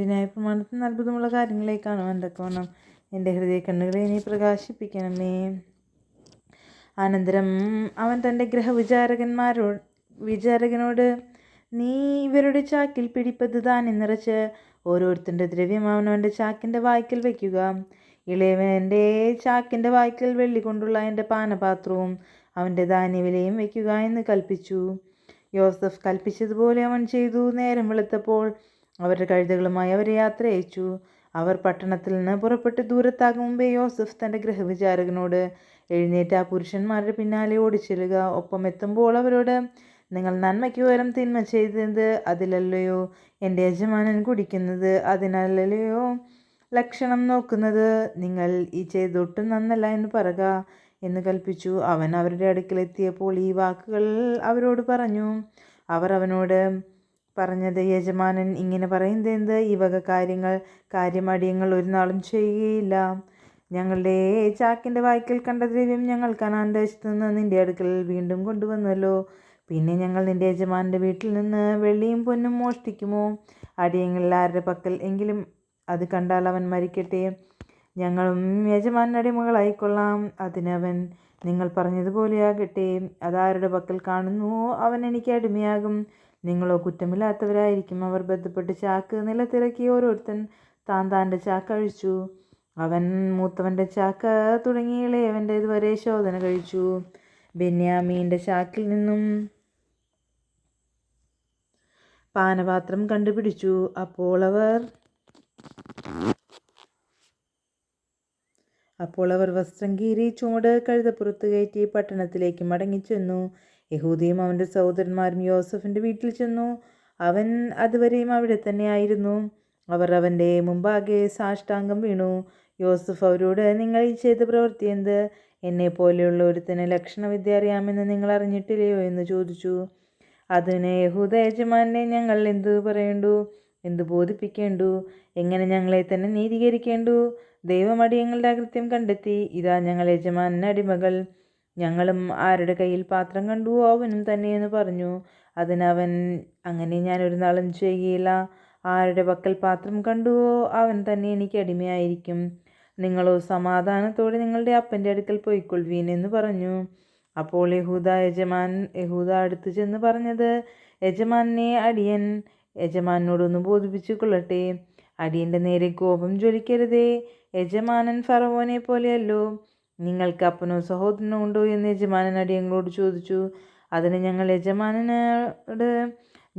ന്യായപ്രമാണത്തിൽ അത്ഭുതമുള്ള കാര്യങ്ങളെ കാണുവാൻ തക്കവണ്ണം എൻ്റെ ഹൃദയ കണ്ണുകളെ നീ പ്രകാശിപ്പിക്കണമേ. അനന്തരം അവൻ തൻ്റെ വിചാരകനോട്, നീ ഇവരുടെ ചാക്കിൽ പിടിപ്പത് ധാന്യം നിറച്ച് ഓരോരുത്തരുടെ ദ്രവ്യം അവനവൻ്റെ ചാക്കിൻ്റെ വായ്ക്കൽ വയ്ക്കുക. ഇളയവൻ്റെ ചാക്കിൻ്റെ വായ്ക്കൽ വെള്ളി കൊണ്ടുള്ള എൻ്റെ പാനപാത്രവും അവൻ്റെ ധാന്യവിലയും വയ്ക്കുക എന്ന് കൽപ്പിച്ചു. യോസഫ് കൽപ്പിച്ചതുപോലെ അവൻ ചെയ്തു. നേരം വെളുത്തപ്പോൾ അവരുടെ കഴുതകളുമായി അവരെ യാത്ര അയച്ചു. അവർ പട്ടണത്തിൽ നിന്ന് പുറപ്പെട്ട് ദൂരത്താകും മുമ്പേ യോസഫ് തൻ്റെ ഗൃഹവിചാരകനോട്, എഴുന്നേറ്റ് ആ പുരുഷന്മാരുടെ പിന്നാലെ ഓടിച്ചെല്ലുക. ഒപ്പം എത്തുമ്പോൾ അവരോട്, നിങ്ങൾ നന്മയ്ക്ക് പകരം തിന്മ ചെയ്തത് അതിലല്ലയോ എൻ്റെ യജമാനൻ കുടിക്കുന്നത്? അതിനല്ലയോ ലക്ഷണം നോക്കുന്നത്? നിങ്ങൾ ഈ ചെയ്തൊട്ടും നന്നല്ല എന്ന് പറയുക എന്ന് കൽപ്പിച്ചു. അവൻ അവരുടെ അടുക്കലെത്തിയപ്പോൾ ഈ വാക്കുകൾ അവരോട് പറഞ്ഞു. അവർ അവനോട് പറഞ്ഞത്, യജമാനൻ ഇങ്ങനെ പറയുന്നത് ഈ വക കാര്യമടിയങ്ങൾ ഒരു നാളും ചെയ്യുകയില്ല. ഞങ്ങളുടെ ചാക്കിൻ്റെ വായ്ക്കൽ കണ്ട ദ്രവ്യം ഞങ്ങൾ കനാൻ ദേശത്ത് നിന്ന് നിൻ്റെ അടുക്കൽ വീണ്ടും കൊണ്ടുവന്നല്ലോ. പിന്നെ ഞങ്ങൾ നിൻ്റെ യജമാനൻ്റെ വീട്ടിൽ നിന്ന് വെള്ളിയും പൊന്നും മോഷ്ടിക്കുമോ? അടിയങ്ങളിൽ ആരുടെ പക്കൽ എങ്കിലും അത് കണ്ടാൽ അവൻ മരിക്കട്ടെ, ഞങ്ങളും യജമാനൻ്റെ അടിമകളായിക്കൊള്ളാം. അതിനവൻ, നിങ്ങൾ പറഞ്ഞതുപോലെയാകട്ടെ. അതാരുടെ പക്കൽ കാണുന്നുവോ അവൻ എനിക്ക് അടിമയാകും. നിങ്ങളോ കുറ്റമില്ലാത്തവരായിരിക്കും. അവർ ബന്ധപ്പെട്ട് ചാക്ക് നിലത്തിറക്കി ഓരോരുത്തൻ താൻ്റെ ചാക്ക് അഴിച്ചു. അവൻ മൂത്തവൻ്റെ ചാക്ക് തുടങ്ങി ഇളയവൻ്റെ വരെ ശോധന കഴിച്ചു. ബെന്യാമീൻ്റെ ചാക്കിൽ നിന്നും പാനപാത്രം കണ്ടുപിടിച്ചു. അപ്പോൾ അവർ വസ്ത്രം കീറി ചുമട് കഴുതപ്പുറത്ത് കയറ്റി പട്ടണത്തിലേക്ക് മടങ്ങിച്ചെന്നു. യഹൂദയും അവൻ്റെ സഹോദരന്മാരും യോസഫിൻ്റെ വീട്ടിൽ ചെന്നു. അവൻ അതുവരെയും അവിടെ തന്നെയായിരുന്നു. അവർ അവൻ്റെ മുമ്പാകെ സാഷ്ടാംഗം വീണു. യോസഫ് അവരോട്, നിങ്ങൾ ഈ ചെയ്ത പ്രവൃത്തി എന്ത്? എന്നെപ്പോലെയുള്ള ഒരുത്തന് ലക്ഷണവിദ്യ അറിയാമെന്ന് നിങ്ങൾ അറിഞ്ഞിട്ടില്ലയോ എന്ന് ചോദിച്ചു. അതിന് യഹൂദ യജമാനെ, ഞങ്ങൾ എന്തു പറയേണ്ടു? എന്തു ബോധിപ്പിക്കേണ്ടു? എങ്ങനെ ഞങ്ങളെ തന്നെ നീതീകരിക്കേണ്ടു? ദൈവം അടിയങ്ങളുടെ അകൃത്യം കണ്ടെത്തി. ഇതാ ഞങ്ങൾ യജമാനന് അടിമകൾ. ഞങ്ങളും ആരുടെ കയ്യിൽ പാത്രം കണ്ടുവോ അവനും തന്നെ എന്ന് പറഞ്ഞു. അതിനവൻ, അങ്ങനെ ഞാൻ ഒരു നാളും ചെയ്യുകയില്ല. ആരുടെ പക്കൽ പാത്രം കണ്ടുവോ അവൻ തന്നെ എനിക്ക് അടിമയായിരിക്കും. നിങ്ങളോ സമാധാനത്തോടെ നിങ്ങളുടെ അപ്പൻ്റെ അടുക്കൽ പോയിക്കൊള്ളുവീൻ എന്ന് പറഞ്ഞു. അപ്പോൾ യഹൂദ അടുത്ത് ചെന്ന് പറഞ്ഞത്, യജമാനെ, അടിയൻ യജമാനോടൊന്ന് ബോധിപ്പിച്ചു കൊള്ളട്ടെ. അടിയൻ്റെ നേരെ കോപം ജ്വലിക്കരുതേ. യജമാനൻ ഫറവോനെ പോലെയല്ലോ. നിങ്ങൾക്ക് അപ്പനോ സഹോദരനോ ഉണ്ടോ എന്ന് യജമാനൻ അടിയങ്ങളോട് ചോദിച്ചു. അതിന് ഞങ്ങൾ യജമാനനോട്,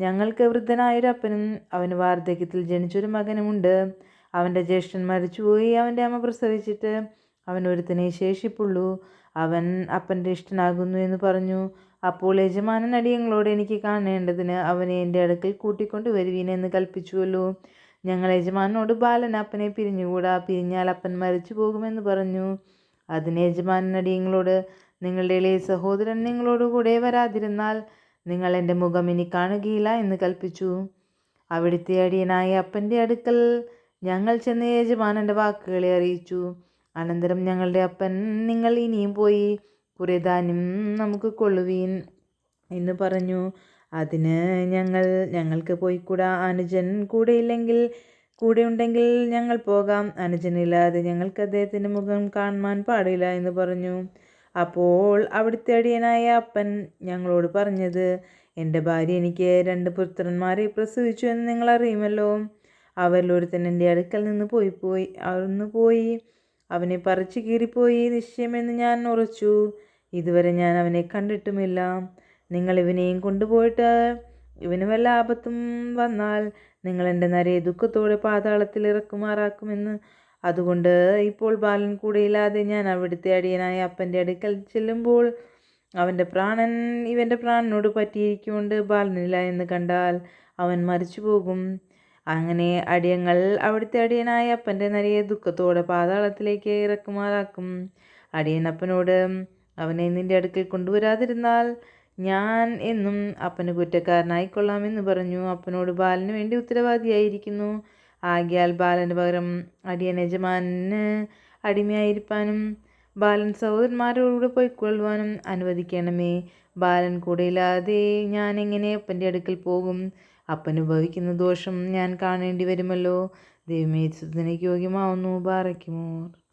ഞങ്ങൾക്ക് വൃദ്ധനായൊരു അപ്പനും അവന് വാർദ്ധക്യത്തിൽ ജനിച്ചൊരു മകനുമുണ്ട്. അവൻ്റെ ജ്യേഷ്ഠൻ മരിച്ചുപോയി. അവൻ്റെ അമ്മ പ്രസവിച്ചിട്ട് അവൻ ഒരുത്തനെ ശേഷിപ്പുള്ളൂ. അവൻ അപ്പൻ്റെ ഇഷ്ടനാകുന്നു എന്ന് പറഞ്ഞു. അപ്പോൾ യജമാനൻ അടിയങ്ങളോട്, എനിക്ക് കാണേണ്ടതിന് അവനെ എൻ്റെ അടുക്കൽ കൂട്ടിക്കൊണ്ട് വരുവീൻ എന്ന് കൽപ്പിച്ചുവല്ലോ. ഞങ്ങൾ യജമാനോട്, ബാലൻ അപ്പനെ പിരിഞ്ഞുകൂടാ, പിരിഞ്ഞാൽ അപ്പൻ മരിച്ചു പോകുമെന്ന് പറഞ്ഞു. അതിന് യജമാനൻ അടിയങ്ങളോട്, നിങ്ങളുടെ ഇളയ സഹോദരൻ നിങ്ങളോടുകൂടെ വരാതിരുന്നാൽ നിങ്ങൾ എൻ്റെ മുഖം ഇനി കാണുകയില്ല എന്ന് കൽപ്പിച്ചു. അവിടുത്തെ അടിയനായ അപ്പൻ്റെ അടുക്കൽ ഞങ്ങൾ ചെന്ന് യജമാനൻ്റെ വാക്കുകളെ അറിയിച്ചു. അനന്തരം ഞങ്ങളുടെ അപ്പൻ, നിങ്ങൾ ഇനിയും പോയി കുറേ ധാന്യം നമുക്ക് കൊള്ളുവീൻ എന്ന് പറഞ്ഞു. അതിന് ഞങ്ങൾക്ക് പോയിക്കൂടാ. അനുജൻ കൂടെ ഉണ്ടെങ്കിൽ ഞങ്ങൾ പോകാം. അനുജനില്ലാതെ ഞങ്ങൾക്ക് അദ്ദേഹത്തിൻ്റെ മുഖം കാണുവാൻ പാടില്ല എന്ന് പറഞ്ഞു. അപ്പോൾ അവിടുത്തെ അടിയനായ അപ്പൻ ഞങ്ങളോട് പറഞ്ഞത്, എൻ്റെ ഭാര്യ എനിക്ക് 2 പുത്രന്മാരെ പ്രസവിച്ചു എന്ന് നിങ്ങൾ അറിയുമല്ലോ. അവരിൽ ഒരുത്തൻ എൻ്റെ അടുക്കൽ നിന്ന് പോയി അവനെ പറിച്ചു കീറിപ്പോയി നിശ്ചയമെന്ന് ഞാൻ ഉറച്ചു. ഇതുവരെ ഞാൻ അവനെ കണ്ടിട്ടുമില്ല. നിങ്ങൾ ഇവനെയും കൊണ്ടുപോയിട്ട് ഇവന് വല്ല ആപത്തും വന്നാൽ നിങ്ങൾ എൻ്റെ നരയെ ദുഃഖത്തോടെ പാതാളത്തിൽ ഇറക്കുമാറാക്കുമെന്ന്. അതുകൊണ്ട് ഇപ്പോൾ ബാലൻ കൂടെയില്ലാതെ ഞാൻ അവിടുത്തെ അടിയനായ അപ്പൻ്റെ അടുക്കൽ ചെല്ലുമ്പോൾ അവൻ്റെ പ്രാണൻ ഇവൻ്റെ പ്രാണനോട് പറ്റിയിരിക്കൊണ്ട് ബാലനില്ല എന്ന് കണ്ടാൽ അവൻ മരിച്ചു പോകും. അങ്ങനെ അടിയങ്ങൾ അവിടുത്തെ അടിയനായ അപ്പൻ്റെ നരയെ ദുഃഖത്തോടെ പാതാളത്തിലേക്ക് ഇറക്കുമാറാക്കും. അടിയനപ്പനോട്, അവനെ നിൻ്റെ അടുക്കൽ കൊണ്ടുവരാതിരുന്നാൽ ഞാൻ എന്നും അപ്പന് കുറ്റക്കാരനായിക്കൊള്ളാമെന്ന് പറഞ്ഞു. അപ്പനോട്, ബാലന് വേണ്ടി ഉത്തരവാദിയായിരിക്കുന്നു. ആകയാൽ ബാലന് പകരം അടിയൻ യജമാനന് അടിമയായിരിക്കാനും ബാലൻ സഹോദരന്മാരോടുകൂടെ പോയിക്കൊള്ളുവാനും അനുവദിക്കണമേ. ബാലൻ കൂടെയില്ലാതെ ഞാൻ എങ്ങനെ അപ്പൻ്റെ അടുക്കൽ പോകും? അപ്പനുഭവിക്കുന്ന ദോഷം ഞാൻ കാണേണ്ടി വരുമല്ലോ. ദൈവമേ, സ്തുതിക്ക് യോഗ്യമാവുന്നു. ബാറയ്ക്കുമോർ.